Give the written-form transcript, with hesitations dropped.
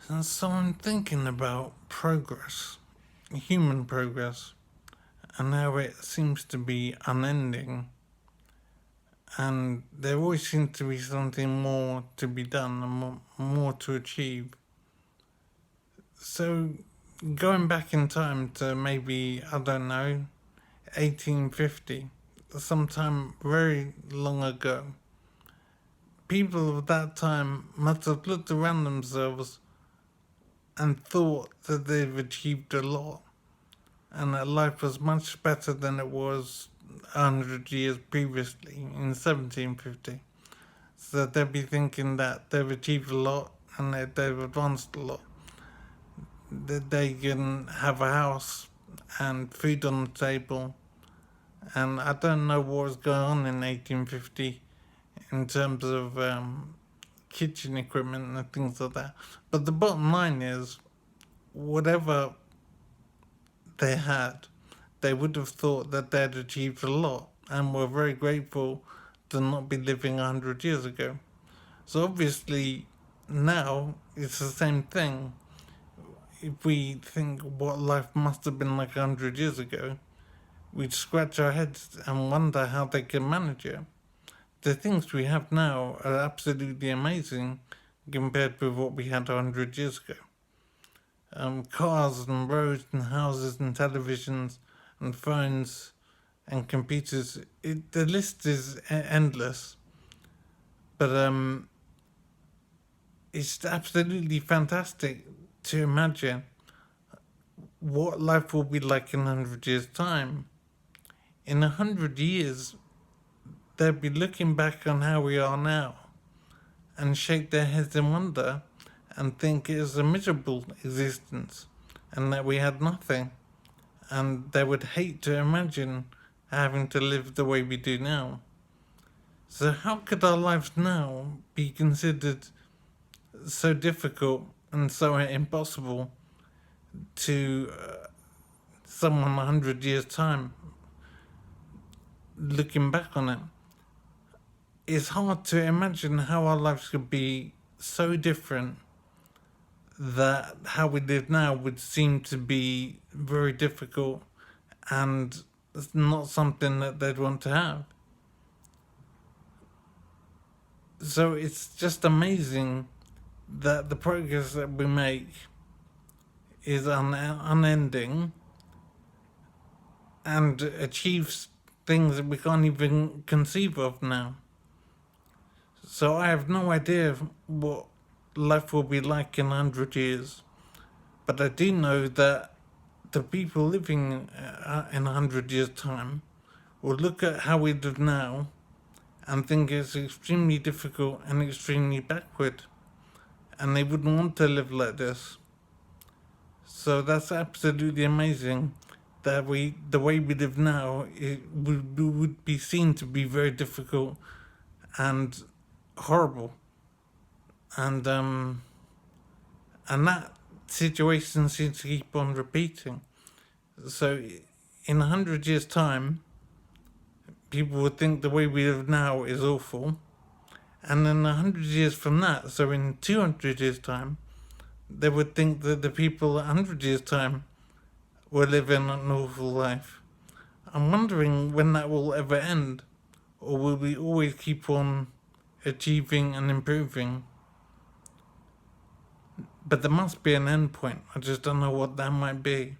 And so I'm thinking about progress, human progress, and how it seems to be unending. And there always seems to be something more to be done and more to achieve. So going back in time to maybe, I don't know, 1850, sometime very long ago, people of that time must have looked around themselves and thought that they've achieved a lot and that life was much better than it was 100 years previously in 1750. So they'd be thinking that they've achieved a lot and that they've advanced a lot. That they can have a house and food on the table. And I don't know what was going on in 1850 in terms of kitchen equipment and things like that. But the bottom line is, whatever they had, they would have thought that they'd achieved a lot and were very grateful to not be living 100 years ago. So obviously, now it's the same thing. If we think what life must have been like 100 years ago, we'd scratch our heads and wonder how they can manage it. The things we have now are absolutely amazing compared with what we had 100 years ago. Cars and roads and houses and televisions and phones and computers. The list is endless, but it's absolutely fantastic to imagine what life will be like in 100 years' time. In 100 years, they'll be looking back on how we are now and shake their heads in wonder and think it is a miserable existence and that we had nothing. And they would hate to imagine having to live the way we do now. So, how could our lives now be considered so difficult and so impossible to someone 100 years' time looking back on it? It's hard to imagine how our lives could be so different that how we live now would seem to be very difficult and it's not something that they'd want to have. So it's just amazing that the progress that we make is unending and achieves things that we can't even conceive of now. So I have no idea what life will be like in 100 years, but I do know that the people living in 100 years' time will look at how we live now and think it's extremely difficult and extremely backward, and they wouldn't want to live like this. So that's absolutely amazing that the way we live now, it would be seen to be very difficult and horrible, and that situation seems to keep on repeating. So in 100 years' time, people would think the way we live now is awful, and then 100 years from that, so in 200 years' time, they would think that the people 100 years' time were living an awful life. I'm wondering when that will ever end, or will we always keep on achieving and improving? But there must be an end point. I just don't know what that might be.